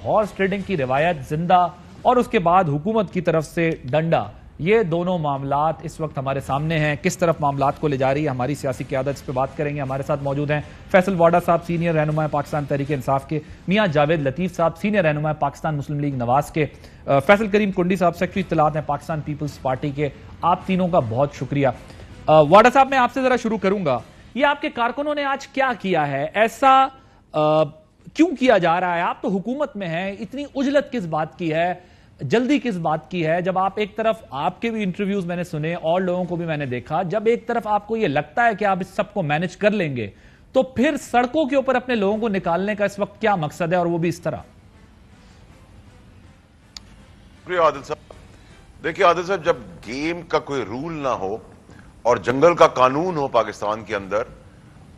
Horse trading کی روایت زندہ اور اس کے بعد حکومت کی طرف سے ڈنڈا، یہ دونوں معاملات اس وقت ہمارے سامنے ہیں. کس طرف معاملات کو لے جا رہی ہے ہماری سیاسی قیادت، اس پہ بات کریں گے. ہمارے ساتھ موجود ہیں فیصل واڈا صاحب، سینئر رہنما پاکستان تحریک انصاف کے، میاں جاوید لطیف صاحب، سینئر رہنما پاکستان مسلم لیگ نواز کے، فیصل کریم کنڈی صاحب سیکرٹری اطلاعات ہیں پاکستان پیپلز پارٹی کے. آپ تینوں کا بہت شکریہ. واڈا صاحب میں آپ سے ذرا شروع کروں گا. یہ آپ کے کارکنوں نے آج کیا کیا ہے؟ ایسا کیوں کیا جا رہا ہے؟ آپ تو حکومت میں ہیں، اتنی عجلت کس بات کی ہے، جلدی کس بات کی ہے؟ جب آپ ایک طرف، آپ کے بھی انٹرویوز میں نے سنے اور لوگوں کو بھی میں نے دیکھا، جب ایک طرف آپ کو یہ لگتا ہے کہ آپ اس سب کو مینج کر لیں گے تو پھر سڑکوں کے اوپر اپنے لوگوں کو نکالنے کا اس وقت کیا مقصد ہے، اور وہ بھی اس طرح؟ عادل صاحب، دیکھیے عادل صاحب، جب گیم کا کوئی رول نہ ہو اور جنگل کا قانون ہو پاکستان کے اندر،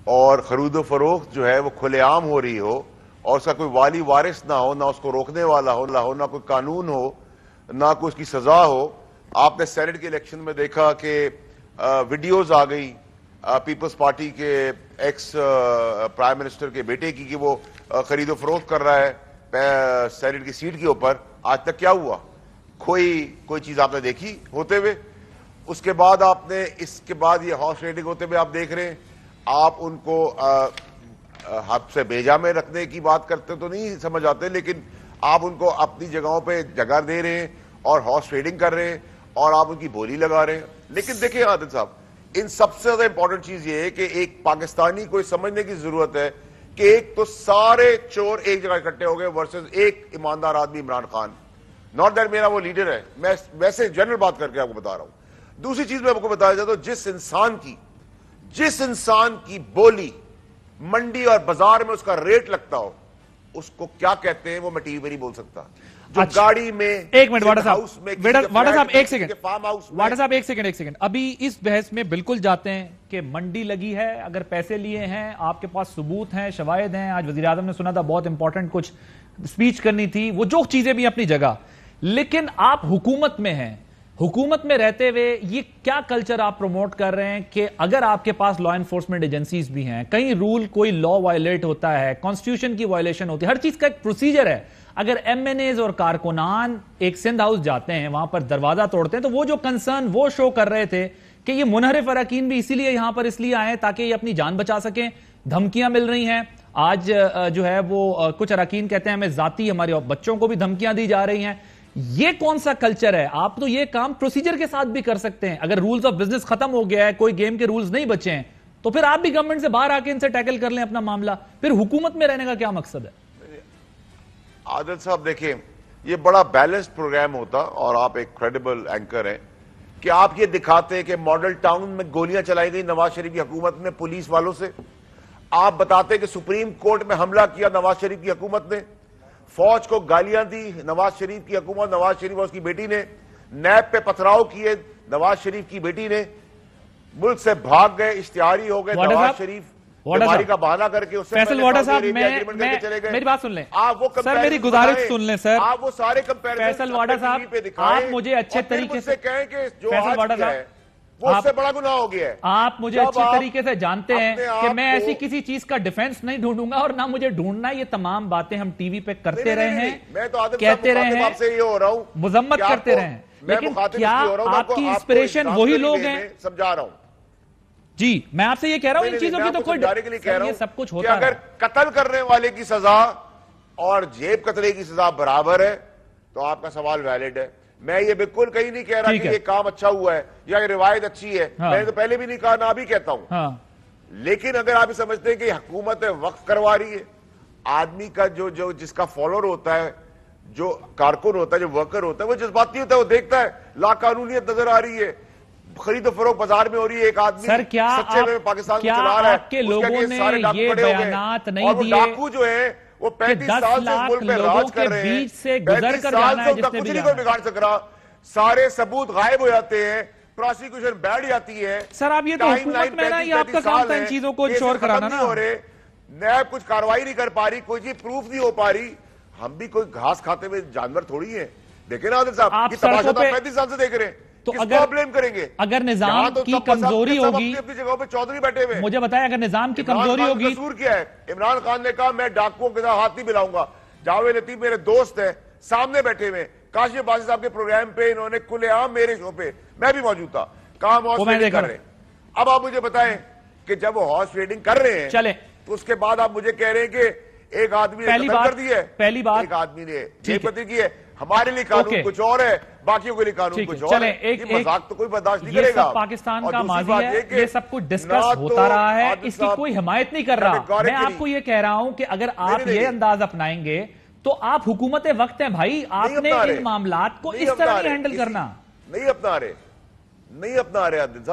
اور خرید و فروخت جو ہے وہ کھلے عام ہو رہی ہو، اور اس کا کوئی والی وارث نہ ہو، نہ اس کو روکنے والا ہو، نہ کوئی قانون ہو، نہ کوئی اس کی سزا ہو. آپ نے سینٹ کے الیکشن میں دیکھا کہ ویڈیوز آ گئی پیپلز پارٹی کے ایکس پرائم منسٹر کے بیٹے کی کہ وہ خرید و فروخت کر رہا ہے سینٹ کی سیٹ کے اوپر. آج تک کیا ہوا؟ کوئی چیز آپ نے دیکھی ہوتے ہوئے؟ اس کے بعد آپ نے، اس کے بعد یہ ہارس ٹریڈنگ ہوتے ہوئے آپ دیکھ رہے ہیں. آپ ان کو حد سے بیجا میں رکھنے کی بات کرتے تو نہیں سمجھ آتے، لیکن آپ ان کو اپنی جگہوں پہ جگہ دے رہے ہیں اور ہارس ٹریڈنگ کر رہے ہیں اور آپ ان کی بولی لگا رہے ہیں. لیکن دیکھیں عادل صاحب، ان سب سے زیادہ امپورٹنٹ چیز یہ ہے کہ ایک پاکستانی کو سمجھنے کی ضرورت ہے کہ ایک تو سارے چور ایک جگہ اکٹھے ہو گئے ورسز ایک ایماندار آدمی عمران خان. ناٹ دیٹ میرا وہ لیڈر ہے، میں ویسے جنرل بات کر کے آپ کو بتا رہا ہوں. دوسری چیز میں آپ کو بتایا جاتا ہوں، جس انسان کی بولی منڈی اور بازار میں اس کا ریٹ لگتا ہو، اس کو کیا کہتے ہیں وہ میں ٹی وی پہ نہیں بول سکتا. جو گاڑی میں ایک منٹ واڈا صاحب ایک سیکنڈ ابھی اس بحث میں بالکل جاتے ہیں کہ منڈی لگی ہے، اگر پیسے لیے ہیں، آپ کے پاس ثبوت ہیں، شواہد ہیں. آج وزیر اعظم نے سنا تھا بہت امپورٹنٹ کچھ اسپیچ کرنی تھی، وہ جو چیزیں بھی اپنی جگہ. لیکن آپ حکومت میں ہیں، حکومت میں رہتے ہوئے یہ کیا کلچر آپ پروموٹ کر رہے ہیں کہ اگر آپ کے پاس لا انفورسمنٹ ایجنسیز بھی ہیں، کہیں رول کوئی لا وائلیٹ ہوتا ہے، کانسٹیٹیوشن کی وائلیشن ہوتی ہے، ہر چیز کا ایک پروسیجر ہے. اگر ایم این ایز اور کارکنان ایک سندھ ہاؤس جاتے ہیں، وہاں پر دروازہ توڑتے ہیں، تو وہ جو کنسرن وہ شو کر رہے تھے کہ یہ منحرف اراکین بھی اسی لیے یہاں پر اس لیے آئے ہیں تاکہ یہ اپنی جان بچا سکیں. دھمکیاں مل رہی ہیں آج، جو ہے وہ کچھ اراکین کہتے ہیں ہمیں ذاتی، ہمارے بچوں کو بھی دھمکیاں دی جا رہی ہیں. یہ کون سا کلچر ہے؟ آپ تو یہ کام پروسیجر کے ساتھ بھی کر سکتے ہیں. اگر رولز آف بزنس ختم ہو گیا ہے، کوئی گیم کے رولز نہیں بچے ہیں، تو پھر آپ بھی گورنمنٹ سے باہر آ کے ان سے ٹیکل کر لیں اپنا معاملہ. پھر حکومت میں رہنے کا کیا مقصد ہے؟ عادل صاحب دیکھیں، یہ بڑا بیلنسڈ پروگرام ہوتا، اور آپ ایک کریڈیبل اینکر ہیں کہ آپ یہ دکھاتے کہ ماڈل ٹاؤن میں گولیاں چلائی گئی نواز شریف کی حکومت نے پولیس والوں سے. آپ بتاتے کہ سپریم کورٹ میں حملہ کیا نواز شریف کی حکومت نے، فوج کو گالیاں دی نواز شریف کی حکومت، نواز شریف اور اس کی بیٹی نے، نیب پہ پتھراؤ کیے نواز شریف کی بیٹی نے، ملک سے بھاگ گئے، اشتہاری ہو گئے نواز شریف بیماری کا بہانہ کر کے. فیصل واڈا صاحب میری بات سن لیں سر، میری گزارش سن لیں سر. آپ وہ سارے کمپیریزن فیصل واڈا صاحب آپ مجھے اچھے طریقے سے کہیں کہ جو آج کیا ہے وہ اس سے بڑا گناہ ہو گیا ہے. آپ مجھے اچھی طریقے سے جانتے ہیں کہ میں ایسی کسی چیز کا ڈیفنس نہیں ڈھونڈوں گا، اور نہ مجھے ڈھونڈنا. یہ تمام باتیں ہم ٹی وی پہ کرتے رہے ہیں، کہتے رہے ہیں، مذمت کرتے رہے ہیں، لیکن کیا آپ کی انسپریشن وہی لوگ ہیں؟ سمجھا رہا ہوں جی، میں آپ سے یہ کہہ رہا ہوں ان چیزوں کی تو کوئی یہ سب کچھ ہوتا ہے. اگر قتل کرنے والے کی سزا اور جیب قتلے کی سزا برابر ہے تو آپ کا سوال ویلڈ ہے. میں یہ بالکل کہیں نہیں کہہ رہا کہ یہ کام اچھا ہوا ہے یا یہ روایت اچھی ہے، میں نے تو پہلے بھی نہیں کہا، نہ بھی کہتا ہوں. لیکن اگر آپ سمجھتے ہیں کہ حکومت وقف کروا رہی ہے، آدمی کا جو جس کا فالوور ہوتا ہے، جو کارکن ہوتا ہے، جو ورکر ہوتا ہے، وہ جذباتی ہوتا ہے، وہ دیکھتا ہے لا قانونیت نظر آ رہی ہے، خرید و فروخت بازار میں ہو رہی ہے، ایک آدمی سچے میں پاکستان کو چلا رہا ہے، آپ کے لوگوں نے یہ بیانات نہیں دیے؟ ڈاکو جو ہے وہ 35 سال سے اس ملک میں راج کر رہے ہیں، 35 سال سے ان کا کچھ نہیں کوئی بگاڑ سک رہا. سارے ثبوت غائب ہو جاتے ہیں، پروسیکیوشن بیٹھ جاتی ہے. سر آپ یہ تو حکومت میں نا، یہ آپ کا کام تھا ان چیزوں کو انشور کرانا نا. نیب کچھ کاروائی نہیں کر پا رہی، کوئی چیز پروف نہیں ہو پا رہی. ہم بھی کوئی گھاس کھاتے ہوئے جانور تھوڑی ہیں. دیکھیں نا عادل صاحب، یہ تماشا تو 35 سال سے دیکھ رہے ہیں. تو اگر نظام کی کمزوری ہوگی، اپنی جگہوں پہ چودھری بیٹھے ہوئے، مجھے بتائیں اگر نظام کی کمزوری ہوگی. قصور کیا ہے؟ عمران خان نے کہا میں ڈاکوؤں کے ساتھ ہاتھ نہیں ملاؤں گا. جاوید لطیف میرے دوست ہیں, سامنے بیٹھے ہوئے, کاشف بازی صاحب کے پروگرام پہ انہوں نے کھلے عام میرے شو پہ میں بھی موجود تھا, کہاں ہارس ٹریڈنگ کر رہے ہیں. اب آپ مجھے بتائیں کہ جب وہ ہارس ٹریڈنگ کر رہے ہیں چلیں تو اس کے بعد آپ مجھے کہہ رہے ہیں کہ ایک آدمی نے قتل کر دی ہے, پہلی بات ایک آدمی نے جیل بندی کی ہے. ہمارے لیے قانون کچھ اور ہے, باقیوں کے لیے قانون کچھ اور ہے. یہ مذاق تو کوئی برداشت نہیں کرے گا. پاکستان کا ماضی ہے, یہ سب کچھ ڈسکس ہوتا رہا ہے, اس کی کوئی حمایت نہیں کر رہا. میں آپ کو یہ کہہ رہا ہوں کہ اگر آپ یہ انداز اپنائیں گے تو آپ حکومت وقت ہیں بھائی, آپ نے ان معاملات کو اس طرح نہیں ہینڈل کرنا. نہیں اپنا رہے عادل صاحب.